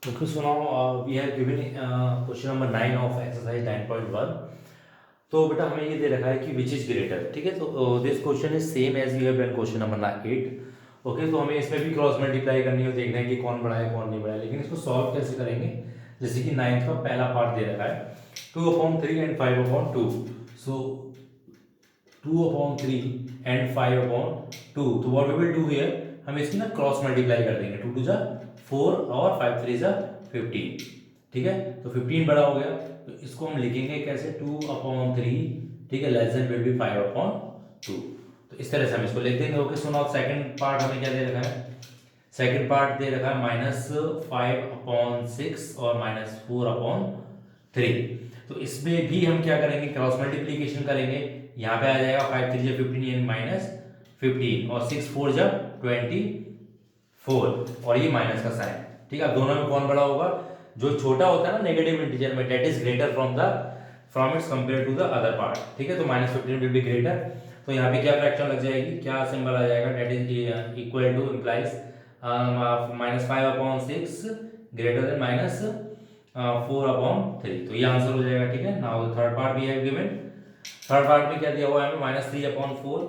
Okay, so now we have given question number 9 of exercise 9.1. तो बेटा हमें ये दे रखा है कि विच इज ग्रेटर, ठीक है। तो this question is same as you have done question number 8। Okay, तो हमें इसमें भी क्रॉस मल्टीप्लाई करनी है, देखना है कि कौन बड़ा है कौन नहीं बड़ा है। लेकिन इसको सॉल्व कैसे करेंगे, जैसे कि 9th का पहला पार्ट दे रखा है 2/3 एंड 5/2। सो 2/3 एंड 5/2, तो what we will do here, हम इसकी ना क्रॉस मल्टीप्लाई कर देंगे। 2 2 जा 4 और 5 3 जा 15, ठीक है। तो 15 बड़ा हो गया, तो इसको हम लिखेंगे कैसे, 2/3, ठीक है, लेस देन विल बी 5/2। तो इस तरह से हम इसको लिख देंगे। Okay, so now second part हमें क्या दे रखा है, सेकंड पार्ट दे रखा है -5/6 और -4/3। तो इसमें भी हम क्या करेंगे, क्रॉस मल्टीप्लीकेशन करेंगे। यहाँ पे आ जाएगा 5 3 जा 15 यानी -15 और 6 4 जा 24 और ये माइनस का साइन, ठीक है। अब दोनों में कौन बड़ा होगा, जो छोटा होता है ना नेगेटिव इंटीजर में, that is greater from its compare to the other part, ठीक है। तो -15 विल बी ग्रेटर। तो यहाँ पे क्या फ्रैक्शन लग जाएगी, क्या सिंबल आ जाएगा, that is equal to implies -5/6 greater than -4/3। तो ये आंसर हो जाएगा, ठीक है। Now third part we have given, third part में क्या दिया हुआ है हमें -3/4,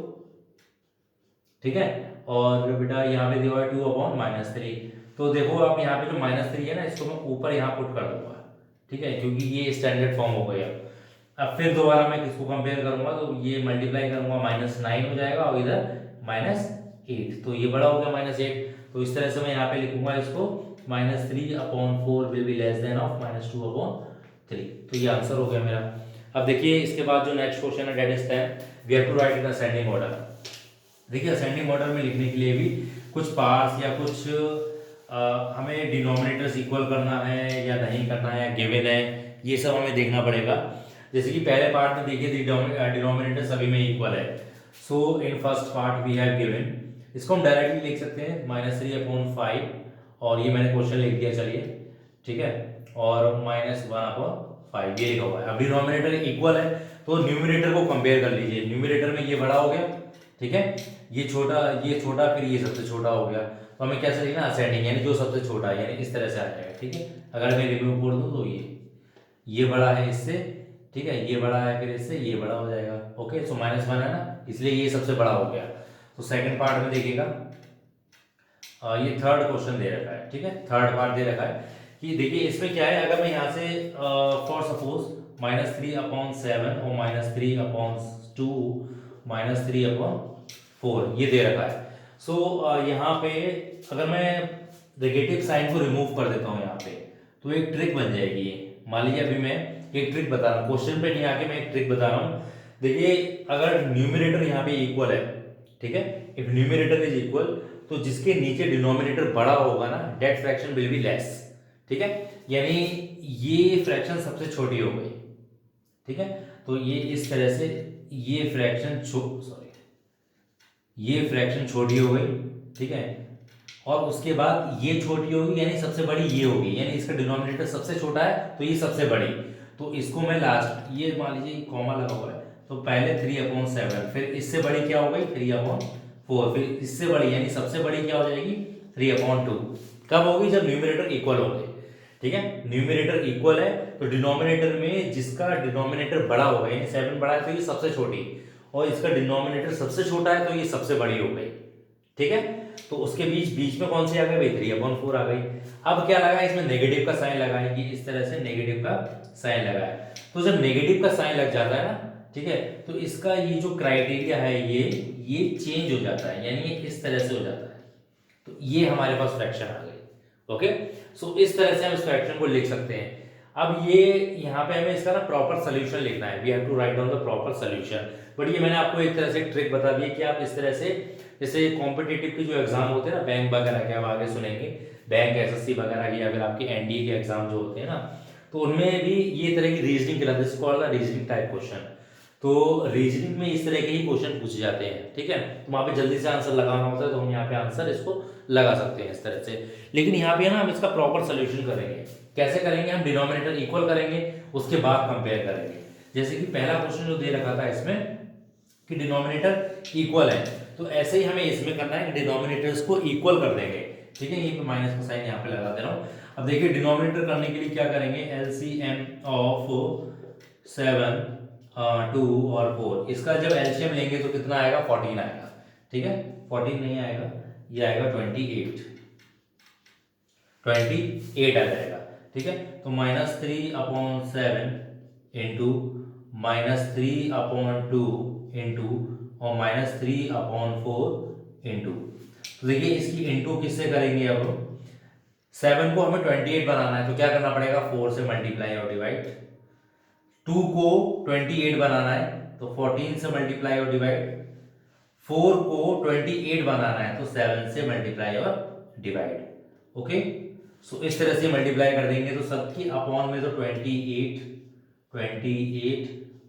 ठीक है। और बेटा यहाँ पे दिया हुआ है 2/-3। तो देखो आप यहाँ पे जो -3 है ना, इसको मैं ऊपर यहाँ पुट कर दूंगा, ठीक है, क्योंकि ये स्टैंडर्ड फॉर्म हो गया। अब फिर दोबारा मैं किसको कंपेयर करूंगा, तो ये मल्टीप्लाई करूंगा, -9 हो जाएगा और इधर -8, तो ये बड़ा हो गया -8। तो इस तरह से मैं यहाँ पे लिखूंगा इसको, -3/4 will be less than of -2/3। तो ये आंसर हो गया मेरा। अब देखिए इसके बाद जो नेक्स्ट क्वेश्चन है, that is 10, we have to write in ascending order. देखिए असेंडिंग ऑर्डर में लिखने के लिए भी कुछ पार्ट्स या कुछ हमें डिनोमिनेटर्स इक्वल करना है या नहीं करना है, गिवन है, ये सब हमें देखना पड़ेगा। जैसे कि पहले पार्ट में देखिए डिनोमिनेटर सभी में इक्वल है। So in first part we have given, इसको हम डायरेक्टली लिख सकते हैं -3/5 और ये मैंने क्वेश्चन लिख दिया, चलिए, ठीक है, और -1/5 ये लिखा हुआ है। अब डिनोमिनेटर इक्वल है तो न्यूमरेटर को कंपेयर कर लीजिए। न्यूमरेटर में ये बड़ा हो गया, ठीक है, ये छोटा फिर ये सबसे छोटा हो गया। तो हमें कैसे लिखना, असेंडिंग, यानी जो सबसे छोटा है, यानी इस तरह से आ जाएगा, ठीक है। अगर मैं रिव्यू कर दूं तो ये बड़ा है इससे, ठीक है, ये बड़ा है फिर इससे, ये बड़ा हो जाएगा। ओके, सो -1 है ना, इसलिए ये सबसे बड़ा हो गया। तो सेकंड पार्ट में देखिएगा, ये थर्ड क्वेश्चन दे रखा है, ठीक है, थर्ड पार्ट दे रखा है कि देखिए इसमें क्या है, अगर मैं यहाँ से फॉर सपोज -3/7 और -3/2 -3/4 ये दे रखा है। सो यहाँ पे अगर मैं नेगेटिव साइन को रिमूव कर देता हूँ यहाँ पे, तो एक ट्रिक बन जाएगी ये। मान लीजिए अभी मैं एक ट्रिक बता रहा हूँ, क्वेश्चन पे नहीं आके मैं एक ट्रिक बता रहा हूँ। देखिए अगर न्यूमरेटर यहाँ पे इक्वल है, ठीक है, इफ न्यूमरेटर इज इक्वल, तो जिसके नीचे डिनोमिनेटर बड़ा होगा ना, that fraction will be less, ठीक है, यानी ये फ्रैक्शन सबसे छोटी हो गई, ठीक है। तो ये इस तरह से ये फ्रैक्शन ये फ्रैक्शन छोटी हो गई, ठीक है, और उसके बाद ये छोटी होगी यानी सबसे बड़ी ये होगी, यानी इसका डिनोमिनेटर सबसे छोटा है तो ये सबसे बड़ी। तो इसको मैं लास्ट, ये मान लीजिए कॉमा लगा हुआ है, तो पहले 3/7, फिर इससे बड़ी क्या हो गई 3/4, फिर इससे बड़ी यानी सबसे बड़ी क्या हो जाएगी 3/2। कब होगी, जब न्यूमरेटर इक्वल हो गए, ठीक है। न्यूमरेटर इक्वल है तो डिनोमिनेटर में जिसका डिनोमिनेटर बड़ा होगा, यानी 7 बड़ा है तो ये सबसे छोटी, और इसका डिनोमिनेटर सबसे छोटा है तो ये सबसे बड़ी हो गई, ठीक है। तो उसके बीच बीच में कौन सी आ गई भाई, 3/4 आ गई। अब क्या लगा, इसमें नेगेटिव का साइन लगाएंगे, इस तरह से नेगेटिव का साइन लगाया। तो जब नेगेटिव का साइन लग जाता है ना, ठीक है, तो इसका ये जो क्राइटेरिया है ये चेंज हो जाता है, यानी ये इस तरह से हो जाता है। तो ये हमारे पास फ्रैक्शन आ गई। ओके, सो इस तरह से हम इस फ्रैक्शन को लिख सकते हैं। अब ये यहाँ पे हमें इसका ना प्रॉपर सोल्यूशन लिखना है, we have to write down the proper solution. But ये मैंने आपको एक तरह से ट्रिक बता दी कि आप इस तरह से, जैसे कॉम्पिटिटिव के जो एग्जाम होते हैं ना, बैंक वगैरह के, आप आगे सुनेंगे, बैंक एसएससी वगैरह की, या फिर आपके एनडीए के एग्जाम जो होते हैं ना, तो उनमें भी ये तरह की रीजनिंग कहलाता है, इसको कॉल्ड रीजनिंग टाइप क्वेश्चन। तो रीजनिंग में इस तरह के ही क्वेश्चन पूछे जाते हैं, ठीक है। तो वहाँ पे जल्दी से आंसर लगाना होता है, तो हम यहाँ पे आंसर इसको लगा सकते हैं इस तरह से। लेकिन यहाँ पे ना हम इसका प्रॉपर सोल्यूशन करेंगे। कैसे करेंगे, हम डिनोमिनेटर इक्वल करेंगे, उसके बाद कंपेयर करेंगे। जैसे कि पहला क्वेश्चन जो दे रखा था इसमें कि डिनोमिनेटर इक्वल है, तो ऐसे ही हमें इसमें करना है कि डिनोमिनेटर्स को इक्वल कर देंगे, ठीक है। ये माइनस का साइन यहाँ पे लगा दे रहा हूँ। अब देखिए डिनोमिनेटर करने के लिए क्या करेंगे, एलसीएम ऑफ 7 2 और 4, इसका जब एलसीएम लेंगे तो कितना आएगा, 14 आएगा। ठीक है, 14 नहीं आएगा, ये आएगा 28 आ जाएगा। ठीक है, तो -3/7 इंटू -3/2 इंटू और -3/4 इंटू। तो देखिए इसकी इंटू किससे करेंगे, अब 7 को हमें 28 बनाना है तो क्या करना पड़ेगा, 4 से मल्टीप्लाई और डिवाइड। 2 को 28 बनाना है तो 14 से मल्टीप्लाई और डिवाइड। 4 को 28 बनाना है तो 7 से मल्टीप्लाई और डिवाइड। ओके, सो इस तरह से मल्टीप्लाई कर देंगे तो सबकी अपॉन में तो 28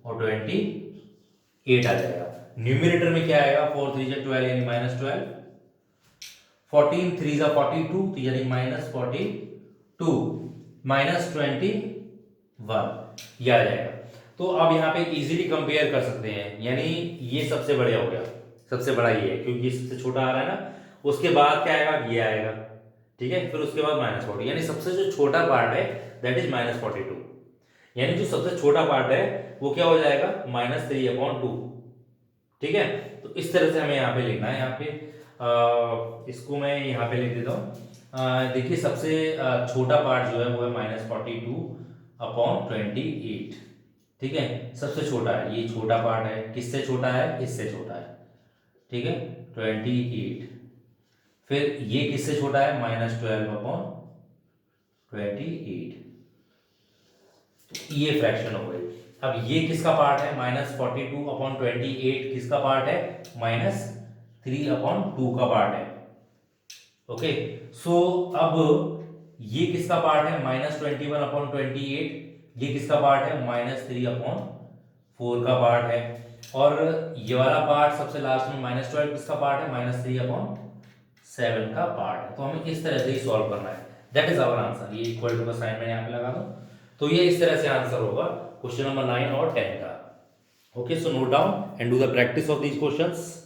और 28 आ जाएगा। न्यूमरेटर में क्या आएगा, 4 3 जा 12 यानी -12, 14 3 जा 42 तो यानी -42 -21 ये आ जाएगा। तो अब यहाँ पे इजीली कंपेयर कर सकते हैं, यानी ये सबसे बढ़िया हो गया, सबसे बड़ा ये है क्योंकि सबसे छोटा आ रहा है ना, उसके बाद क्या आएगा, ये आएगा। ठीक है, फिर उसके बाद -40, यानी सबसे जो छोटा पार्ट है दैट इज -42, यानी जो सबसे छोटा पार्ट है वो क्या हो जाएगा, -3/2। ठीक है, तो इस तरह से हमें यहाँ पे लिखना है। यहाँ पे इसको मैं यहाँ पे लिख देता हूँ। देखिए सबसे छोटा पार्ट जो है वो है -42/28। ठीक है, सबसे छोटा है, ये छोटा पार्ट है, किससे छोटा है, इससे छोटा है। ठीक है, 28। फिर ये किससे छोटा है, -12/28। ये फ्रैक्शन हो गई। अब ये किसका पार्ट है, -42/28 किसका पार्ट है, -3/2 का पार्ट है। ओके, सो अब ये किसका पार्ट है, -21/28, ये किसका पार्ट है, -3/4 का पार्ट है। और ये वाला पार्ट सबसे लास्ट में -12 किसका पार्ट है, -3/7 का पार्ट है। तो हमें इस तरह से ही सॉल्व करना है, दैट इज आवर आंसर। ये इक्वल टू का साइन मैंने यहाँ पे लगा दूं, तो ये इस तरह से आंसर होगा क्वेश्चन नंबर 9 और 10 का। Okay, so note down and do the practice of these questions.